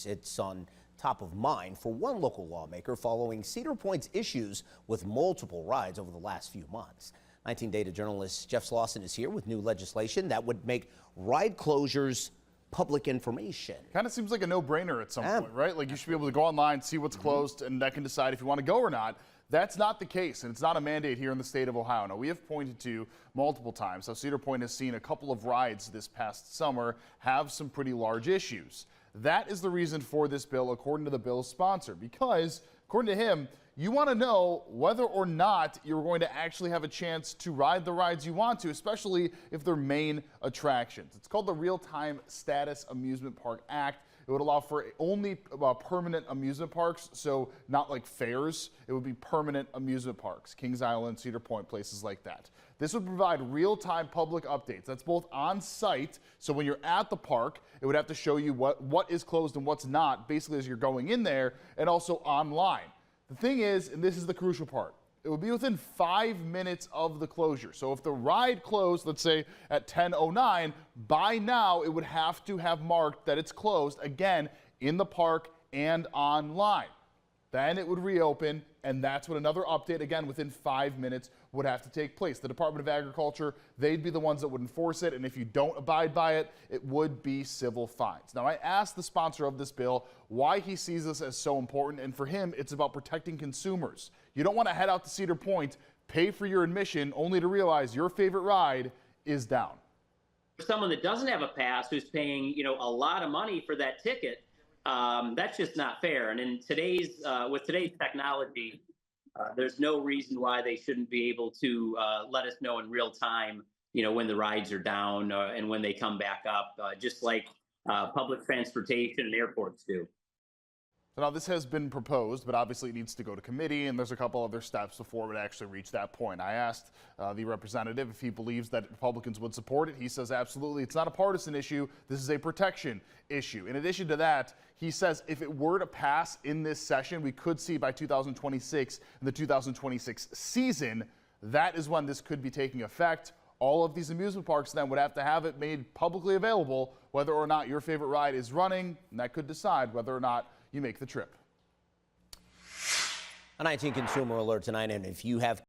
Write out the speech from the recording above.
rides. It's on top of mind for one local lawmaker following Cedar Point's issues with multiple rides over the last few months. 19 Data journalist Jeff Slauson is here with new legislation that would make ride closures public information. Kind of seems like a no-brainer at some point, right? Like you should be able to go online, see what's closed, and that can decide if you want to go or not. That's not the case, and it's not a mandate here in the state of Ohio. Now, we have pointed to multiple times how Cedar Point has seen a couple of rides this past summer have some pretty large issues. That is the reason for this bill, according to the bill's sponsor, because, according to him, you want to know whether or not you're going to actually have a chance to ride the rides you want to, especially if they're main attractions. It's called the Real-Time Status Amusement Park Act. It would allow for only permanent amusement parks, so not like fairs. It would be permanent amusement parks, Kings Island, Cedar Point, places like that. This would provide real-time public updates. That's both on site, so when you're at the park, it would have to show you what is closed and what's not, basically as you're going in there, and also online. The thing is, and this is the crucial part, it would be within 5 minutes of the closure. So if the ride closed, let's say at 10:09, by now it would have to have marked that it's closed, again, in the park and online. Then it would reopen, and that's when another update, again, within 5 minutes would have to take place. The Department of Agriculture, they'd be the ones that would enforce it, and if you don't abide by it, it would be civil fines. Now, I asked the sponsor of this bill why he sees this as so important, and for him, it's about protecting consumers. You don't want to head out to Cedar Point, pay for your admission, only to realize your favorite ride is down. For someone that doesn't have a pass, who's paying, a lot of money for that ticket, that's just not fair. And in today's, with today's technology, there's no reason why they shouldn't be able to let us know in real time, when the rides are down and when they come back up, just like public transportation and airports do. So now this has been proposed, but obviously it needs to go to committee, and there's a couple other steps before it would actually reach that point. I asked the representative if he believes that Republicans would support it. He says absolutely. It's not a partisan issue. This is a protection issue. In addition to that, he says if it were to pass in this session, we could see by 2026, in the 2026 season, that is when this could be taking effect. All of these amusement parks then would have to have it made publicly available, whether or not your favorite ride is running, and that could decide whether or not you make the trip. A 19 consumer alert tonight, and if you have